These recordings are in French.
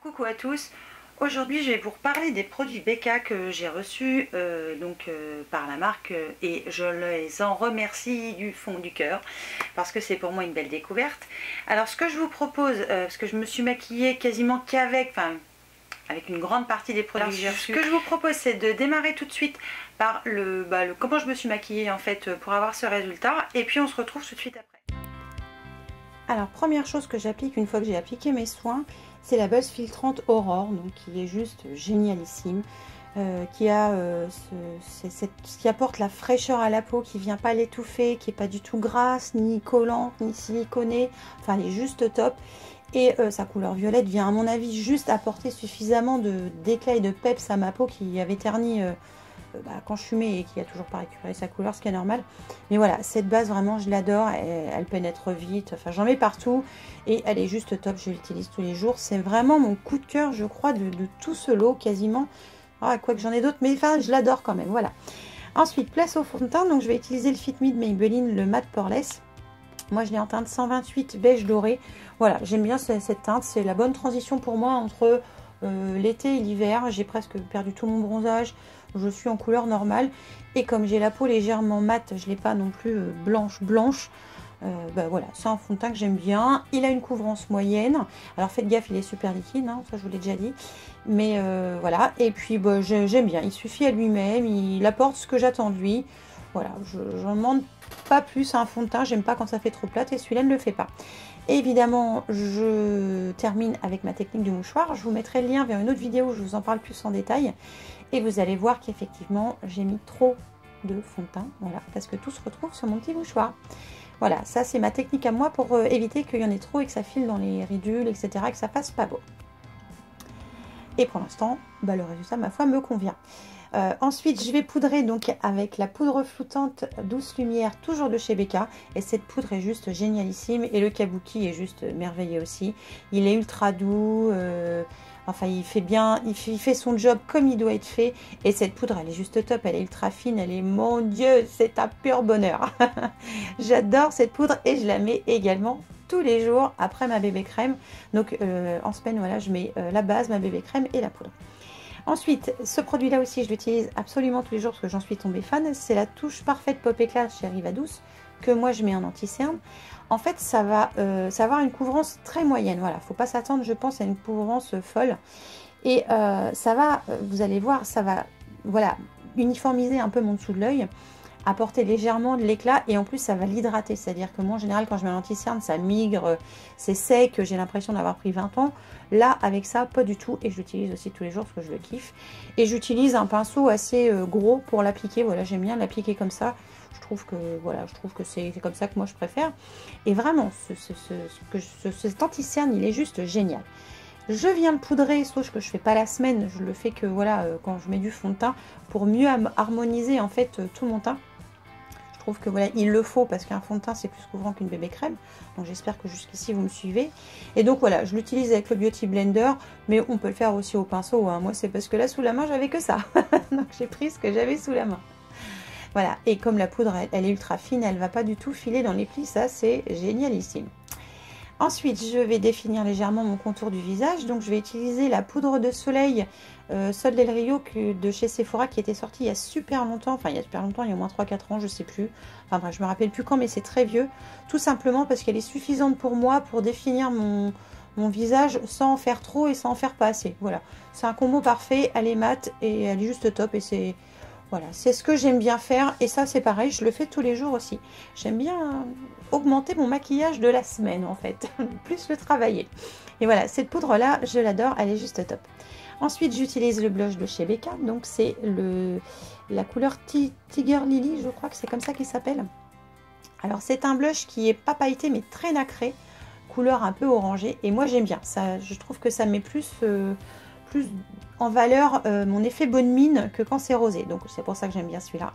Coucou à tous, aujourd'hui je vais vous reparler des produits BK que j'ai reçus par la marque et je les en remercie du fond du cœur parce que c'est pour moi une belle découverte. Alors ce que je vous propose, parce que je me suis maquillée quasiment qu'avec, avec une grande partie des produits que j'ai reçus. Ce que je vous propose c'est de démarrer tout de suite par comment je me suis maquillée en fait pour avoir ce résultat et puis on se retrouve tout de suite après. Alors première chose que j'applique une fois que j'ai appliqué mes soins, c'est la base filtrante Aurore, donc qui est juste génialissime, qui apporte la fraîcheur à la peau, qui vient pas l'étouffer, qui est pas du tout grasse, ni collante, ni siliconée, enfin elle est juste top. Et sa couleur violette vient à mon avis juste apporter suffisamment d'éclat et de peps à ma peau qui avait terni quand je fumais et qui a toujours pas récupéré sa couleur, ce qui est normal. Mais voilà, cette base vraiment je l'adore, elle pénètre vite, enfin j'en mets partout et elle est juste top, je l'utilise tous les jours. C'est vraiment mon coup de cœur je crois de tout ce lot quasiment. Quoique j'en ai d'autres, mais enfin je l'adore quand même, voilà. Ensuite place au fond de teint, donc je vais utiliser le Fit Me de Maybelline, le Matte Poreless. Moi je l'ai en teinte 128 beige doré. Voilà, j'aime bien cette teinte, c'est la bonne transition pour moi entre l'été et l'hiver. J'ai presque perdu tout mon bronzage, je suis en couleur normale et comme j'ai la peau légèrement mate, je l'ai pas non plus blanche. Voilà, c'est un fond de teint que j'aime bien. Il a une couvrance moyenne, alors faites gaffe, il est super liquide, hein, ça je vous l'ai déjà dit, mais voilà. Et puis j'aime bien, il suffit à lui-même, il apporte ce que j'attends de lui. Voilà, je n'en demande pas plus à un fond de teint, j'aime pas quand ça fait trop plate et celui-là ne le fait pas. Et évidemment, je termine avec ma technique du mouchoir. Je vous mettrai le lien vers une autre vidéo où je vous en parle plus en détail. Et vous allez voir qu'effectivement, j'ai mis trop de fond de teint. Voilà, parce que tout se retrouve sur mon petit mouchoir. Voilà, ça c'est ma technique à moi pour éviter qu'il y en ait trop et que ça file dans les ridules, etc. Et que ça fasse pas beau. Et pour l'instant, le résultat, ma foi, me convient. Ensuite, je vais poudrer donc avec la poudre floutante Douce Lumière, toujours de chez BK. Et cette poudre est juste génialissime. Et le kabuki est juste merveilleux aussi. Il est ultra doux. Enfin, il fait bien, il fait son job comme il doit être fait. Et cette poudre, elle est juste top. Elle est ultra fine. Elle est, mon Dieu, c'est un pur bonheur. J'adore cette poudre et je la mets également tous les jours après ma bébé crème. Donc, en semaine, voilà, je mets la base, ma bébé crème et la poudre. Ensuite, ce produit-là aussi, je l'utilise absolument tous les jours parce que j'en suis tombée fan. C'est la touche parfaite Pop Éclat chez Riva Douce que moi je mets en anti-cerne. En fait, ça va avoir une couvrance très moyenne. Voilà, faut pas s'attendre, je pense, à une couvrance folle. Et ça va, vous allez voir, ça va, voilà, uniformiser un peu mon dessous de l'œil, apporter légèrement de l'éclat et en plus ça va l'hydrater, c'est à dire que moi en général quand je mets l'anti-cerne ça migre, c'est sec, j'ai l'impression d'avoir pris 20 ans. Là avec ça pas du tout et je l'utilise aussi tous les jours parce que je le kiffe. Et j'utilise un pinceau assez gros pour l'appliquer, voilà, j'aime bien l'appliquer comme ça. Je trouve que c'est comme ça que moi je préfère. Et vraiment cet anti-cerne il est juste génial. Je viens le poudrer, sauf que je fais pas la semaine, je le fais que voilà quand je mets du fond de teint pour mieux harmoniser en fait tout mon teint. Je trouve que voilà, il le faut parce qu'un fond de teint c'est plus couvrant qu'une bébé crème. Donc j'espère que jusqu'ici vous me suivez. Et donc voilà, je l'utilise avec le Beauty Blender, mais on peut le faire aussi au pinceau. Hein. Moi c'est parce que là sous la main j'avais que ça. Donc j'ai pris ce que j'avais sous la main. Voilà, et comme la poudre elle est ultra fine, elle va pas du tout filer dans les plis, ça c'est génialissime. Ensuite, je vais définir légèrement mon contour du visage. Donc, je vais utiliser la poudre de soleil Sol del Rio de chez Sephora qui était sortie il y a super longtemps. Enfin, il y a super longtemps, il y a au moins 3-4 ans, je sais plus. Enfin, bref, je me rappelle plus quand, mais c'est très vieux. Tout simplement parce qu'elle est suffisante pour moi pour définir mon visage sans en faire trop et sans en faire pas assez. Voilà, c'est un combo parfait. Elle est mate et elle est juste top et c'est... Voilà, c'est ce que j'aime bien faire et ça c'est pareil, je le fais tous les jours aussi. J'aime bien augmenter mon maquillage de la semaine en fait, plus le travailler. Et voilà, cette poudre là, je l'adore, elle est juste top. Ensuite, j'utilise le blush de chez BK, donc c'est la couleur Tiger Lily, je crois que c'est comme ça qu'il s'appelle. Alors c'est un blush qui est pas pailleté mais très nacré, couleur un peu orangée et moi j'aime bien. Ça, je trouve que ça met plus en valeur mon effet bonne mine que quand c'est rosé, donc c'est pour ça que j'aime bien celui-là.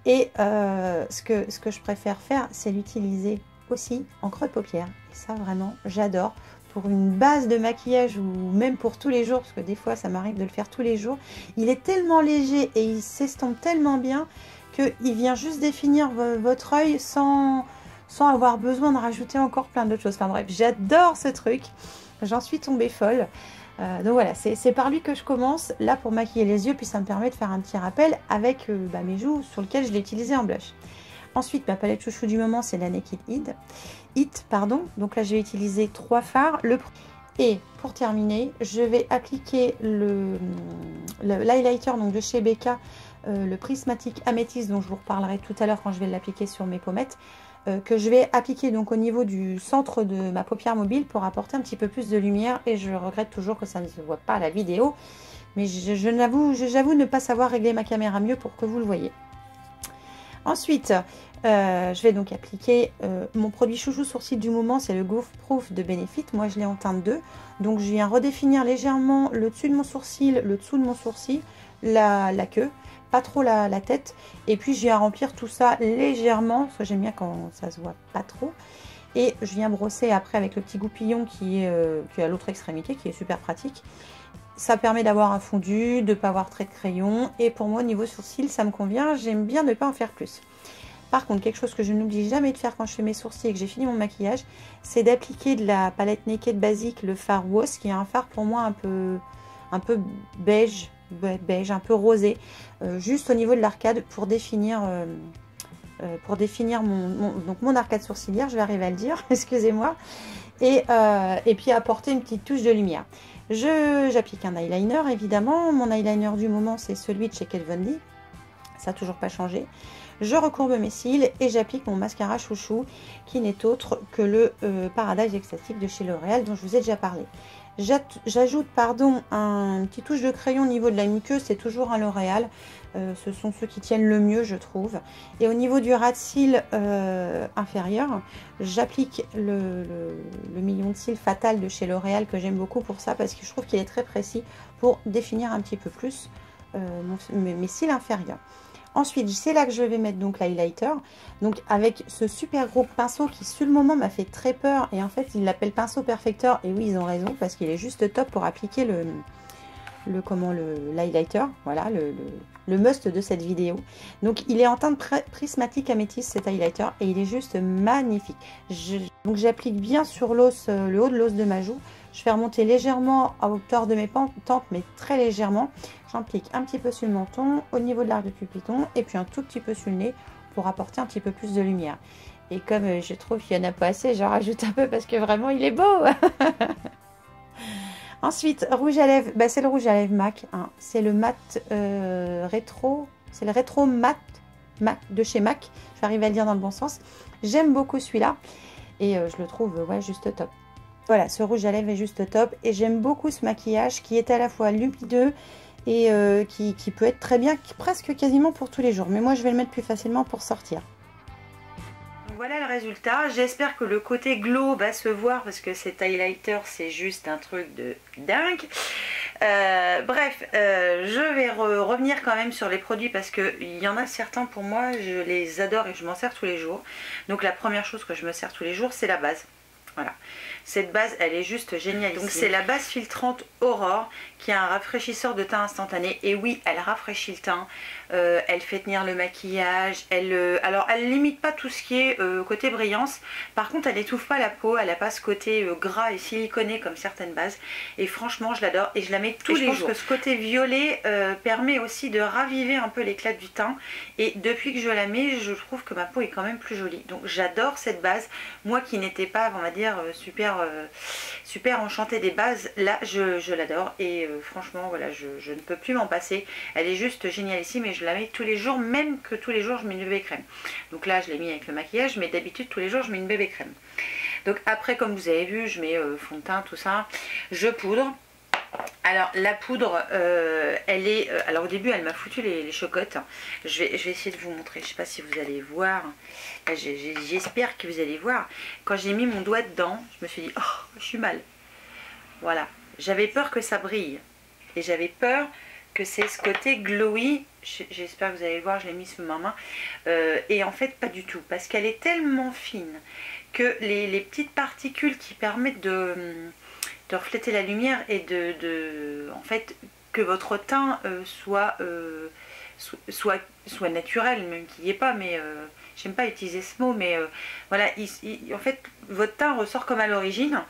Et ce que je préfère faire, c'est l'utiliser aussi en creux de paupière, et ça vraiment j'adore pour une base de maquillage ou même pour tous les jours, parce que des fois ça m'arrive de le faire tous les jours. Il est tellement léger et il s'estompe tellement bien qu'il vient juste définir votre œil sans avoir besoin de rajouter encore plein d'autres choses. Enfin bref, j'adore ce truc, j'en suis tombée folle. Donc voilà, c'est par lui que je commence, là pour maquiller les yeux, puis ça me permet de faire un petit rappel avec mes joues sur lesquelles je l'ai utilisé en blush. Ensuite, ma palette chouchou du moment, c'est la Naked It, pardon. Donc là, je vais utiliser 3 fards. Et pour terminer, je vais appliquer l'highlighter de chez Becca, le prismatique améthyste, dont je vous reparlerai tout à l'heure quand je vais l'appliquer sur mes pommettes, que je vais appliquer donc au niveau du centre de ma paupière mobile pour apporter un petit peu plus de lumière. Et je regrette toujours que ça ne se voit pas à la vidéo, mais j'avoue ne pas savoir régler ma caméra mieux pour que vous le voyez. Ensuite, je vais donc appliquer mon produit chouchou sourcil du moment, c'est le Goof Proof de Benefit. Moi, je l'ai en teinte 2. Donc, je viens redéfinir légèrement le dessus de mon sourcil, le dessous de mon sourcil, la queue, pas trop la tête. Et puis, je viens remplir tout ça légèrement, parce que j'aime bien quand ça se voit pas trop. Et je viens brosser après avec le petit goupillon qui est à l'autre extrémité, qui est super pratique. Ça permet d'avoir un fondu, de ne pas avoir trait de crayon. Et pour moi, au niveau sourcils, ça me convient. J'aime bien ne pas en faire plus. Par contre, quelque chose que je n'oublie jamais de faire quand je fais mes sourcils et que j'ai fini mon maquillage, c'est d'appliquer de la palette Naked basique, le fard Rose, qui est un fard pour moi un peu beige, un peu rosé, juste au niveau de l'arcade pour définir mon arcade sourcilière, je vais arriver à le dire, excusez-moi, et puis apporter une petite touche de lumière. J'applique un eyeliner, évidemment. Mon eyeliner du moment, c'est celui de chez Kat Von D. Ça n'a toujours pas changé. Je recourbe mes cils et j'applique mon mascara chouchou, qui n'est autre que le Paradise Extatique de chez L'Oréal, dont je vous ai déjà parlé. J'ajoute une petite touche de crayon au niveau de la muqueuse, c'est toujours un L'Oréal. Ce sont ceux qui tiennent le mieux, je trouve. Et au niveau du ras de cils inférieur, j'applique le million de cils Fatal de chez L'Oréal, que j'aime beaucoup pour ça, parce que je trouve qu'il est très précis pour définir un petit peu plus mes cils inférieurs. Ensuite, c'est là que je vais mettre donc l'highlighter. Donc avec ce super gros pinceau qui sur le moment m'a fait très peur. Et en fait, ils l'appellent pinceau perfecteur. Et oui, ils ont raison, parce qu'il est juste top pour appliquer l'highlighter. Voilà, le must de cette vidéo. Donc il est en teinte prismatique améthyste, cet highlighter, et il est juste magnifique. Donc j'applique bien sur l'os, le haut de l'os de ma joue. Je fais remonter légèrement à hauteur de mes tempes, mais très légèrement. J'applique un petit peu sur le menton, au niveau de l'arc de Cupidon, et puis un tout petit peu sur le nez pour apporter un petit peu plus de lumière. Et comme je trouve qu'il n'y en a pas assez, j'en rajoute un peu parce que vraiment il est beau. Ensuite, rouge à lèvres, c'est le rouge à lèvres MAC. Hein. C'est le mat rétro, c'est le rétro mat de chez MAC. Je vais arriver à le dire dans le bon sens. J'aime beaucoup celui-là et je le trouve juste top. Voilà, ce rouge à lèvres est juste top et j'aime beaucoup ce maquillage qui est à la fois lumineux et qui peut être très bien, presque quasiment pour tous les jours. Mais moi, je vais le mettre plus facilement pour sortir. Voilà le résultat. J'espère que le côté glow va se voir parce que cet highlighter, c'est juste un truc de dingue. Bref, je vais revenir quand même sur les produits parce qu'il y en a certains pour moi, je les adore et je m'en sers tous les jours. Donc la première chose que je me sers tous les jours, c'est la base. Voilà, cette base elle est juste géniale. Donc c'est la base filtrante Aurore qui a un rafraîchisseur de teint instantané. Et oui, elle rafraîchit le teint, elle fait tenir le maquillage, alors elle limite pas tout ce qui est côté brillance. Par contre elle étouffe pas la peau, elle a pas ce côté gras et siliconé comme certaines bases. Et franchement je l'adore et je la mets tous les jours. Je pense que ce côté violet permet aussi de raviver un peu l'éclat du teint. Et depuis que je la mets, je trouve que ma peau est quand même plus jolie. Donc j'adore cette base. Moi qui n'étais pas, on va dire, super enchantée des bases, là je l'adore. Et franchement voilà, je ne peux plus m'en passer. Elle est juste génialissime et je la mets tous les jours, même que tous les jours je mets une bébé crème. Donc là je l'ai mis avec le maquillage, mais d'habitude tous les jours je mets une bébé crème. Donc après, comme vous avez vu, je mets fond de teint, tout ça, je poudre. Alors la poudre, elle est, alors au début elle m'a foutu les chocottes. Je vais essayer de vous montrer, je sais pas si vous allez voir. J'espère que vous allez voir. Quand j'ai mis mon doigt dedans, je me suis dit, oh je suis mal. Voilà, j'avais peur que ça brille et j'avais peur que c'est ce côté glowy. J'espère que vous allez le voir, je l'ai mis sous ma main. Et en fait pas du tout, parce qu'elle est tellement fine que les petites particules qui permettent de refléter la lumière et en fait que votre teint soit naturel, même qu'il n'y ait pas, mais j'aime pas utiliser ce mot, mais voilà, en fait, votre teint ressort comme à l'origine.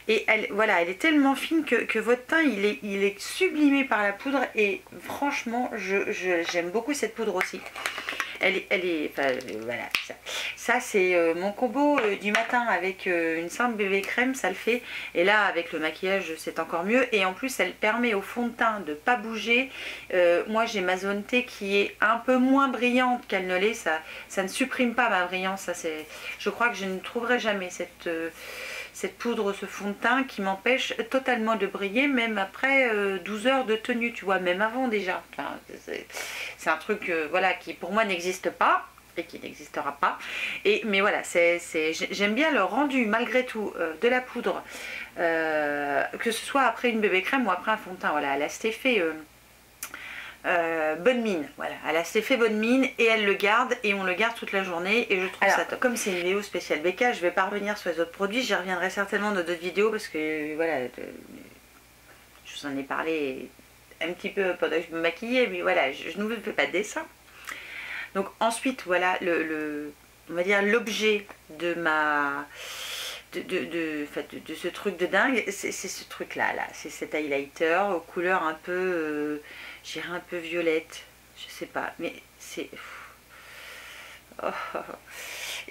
Et elle, voilà, elle est tellement fine que votre teint, il est sublimé par la poudre. Et franchement, j'aime beaucoup cette poudre aussi. Enfin, voilà, ça c'est mon combo du matin avec une simple bébé crème, ça le fait. Et là, avec le maquillage, c'est encore mieux. Et en plus, elle permet au fond de teint de pas bouger. Moi, j'ai ma zone T qui est un peu moins brillante qu'elle ne l'est. Ça ne supprime pas ma brillance. Je crois que je ne trouverai jamais cette poudre, ce fond de teint qui m'empêche totalement de briller, même après 12 heures de tenue, tu vois, même avant déjà. Enfin, c'est un truc voilà, qui pour moi n'existe pas et qui n'existera pas. Mais voilà, j'aime bien le rendu malgré tout de la poudre, que ce soit après une bébé crème ou après un fond de teint. Voilà, elle a cet effet bonne mine, voilà, elle a cet effet bonne mine et elle le garde et on le garde toute la journée et je trouve ça top. Comme c'est une vidéo spéciale Becca, je vais pas revenir sur les autres produits, j'y reviendrai certainement dans d'autres vidéos parce que voilà, je vous en ai parlé un petit peu pendant que je me maquillais, mais voilà, je ne vous fais pas de dessin. Donc ensuite, voilà, on va dire l'objet de ma... de ce truc de dingue, c'est ce truc là, c'est cet highlighter aux couleurs un peu, je dirais un peu violette, je sais pas, mais c'est... Oh.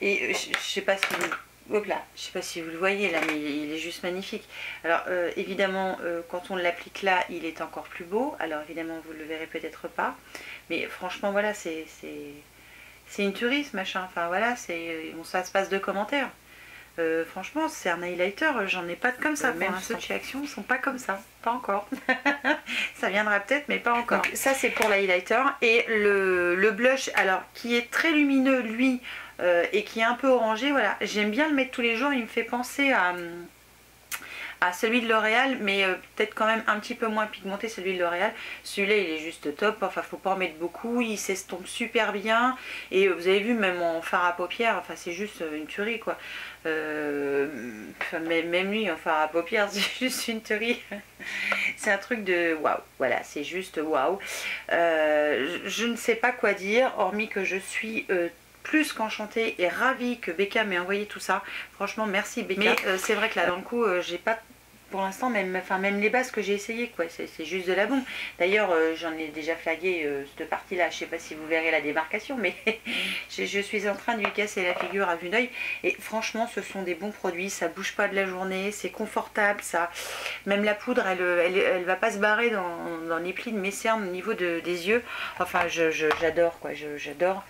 Et je sais pas si vous... Hop là, je sais pas si vous le voyez là, mais il est juste magnifique. Alors évidemment, quand on l'applique là, il est encore plus beau. Alors évidemment, vous le verrez peut-être pas, mais franchement, voilà, c'est une tuerie ce machin. Enfin voilà, ça se passe de commentaires. Franchement, c'est un highlighter, j'en ai pas de comme ça. Même ceux de chez Action ne sont pas comme ça, pas encore. Ça viendra peut-être, mais pas encore. Donc, ça, c'est pour l'highlighter. Et le blush, alors, qui est très lumineux, lui, et qui est un peu orangé, voilà. J'aime bien le mettre tous les jours, il me fait penser à celui de L'Oréal, mais peut-être quand même un petit peu moins pigmenté, celui de L'Oréal. Celui-là, il est juste top. Enfin, faut pas en mettre beaucoup. Il s'estompe super bien. Et vous avez vu, même en fard à paupières, enfin, c'est juste une tuerie, quoi. Même lui, en fard à paupières, c'est juste une tuerie. C'est un truc de waouh. Voilà, c'est juste waouh. Je ne sais pas quoi dire, hormis que je suis... plus qu'enchantée et ravie que Becca m'ait envoyé tout ça. Franchement, merci Becca. Mais c'est vrai que là, dans le coup, j'ai pas... Pour l'instant, même les bases que j'ai essayé, quoi, c'est juste de la bombe. D'ailleurs, j'en ai déjà flagué cette partie-là. Je sais pas si vous verrez la démarcation, mais je suis en train de lui casser la figure à vue d'œil. Et franchement, ce sont des bons produits. Ça bouge pas de la journée, c'est confortable. Même la poudre, elle va pas se barrer dans les plis de mes cernes au niveau des yeux. Enfin, j'adore, quoi. J'adore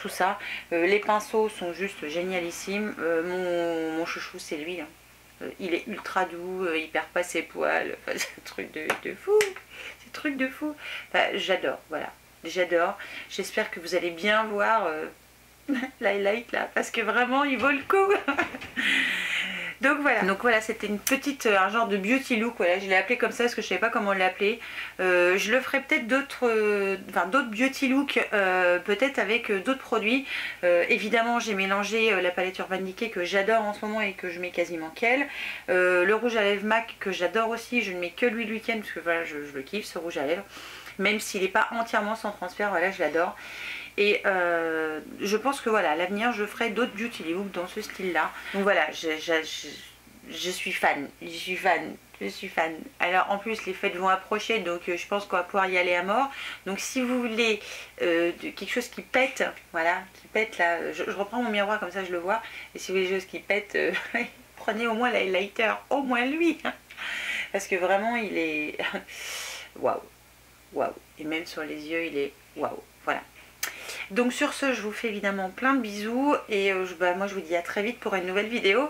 tout ça. Les pinceaux sont juste génialissimes. Mon chouchou, c'est lui. Hein. Il est ultra doux, il perd pas ses poils. Enfin, c'est un truc de fou. C'est un truc de fou. Enfin, j'adore, voilà. J'adore. J'espère que vous allez bien voir l'highlight là. Parce que vraiment, il vaut le coup. Donc voilà, c'était une petite, un genre de beauty look, voilà, je l'ai appelé comme ça parce que je ne savais pas comment l'appeler. Je le ferai peut-être d'autres beauty look, peut-être avec d'autres produits. Évidemment, j'ai mélangé la palette Urban Decay que j'adore en ce moment et que je mets quasiment qu'elle. Le rouge à lèvres MAC que j'adore aussi, je ne mets que lui le week-end parce que voilà, je le kiffe ce rouge à lèvres. Même s'il n'est pas entièrement sans transfert, voilà, je l'adore. Et je pense que voilà, à l'avenir, je ferai d'autres beauty looks dans ce style-là. Donc voilà, je suis fan, je suis fan. Alors en plus, les fêtes vont approcher, donc je pense qu'on va pouvoir y aller à mort. Donc si vous voulez quelque chose qui pète, voilà, qui pète là, je reprends mon miroir comme ça je le vois. Et si vous voulez des choses qui pètent, prenez au moins l'highlighter, au moins lui. Parce que vraiment, il est waouh, waouh. Et même sur les yeux, il est waouh, voilà. Donc sur ce, je vous fais évidemment plein de bisous et moi je vous dis à très vite pour une nouvelle vidéo.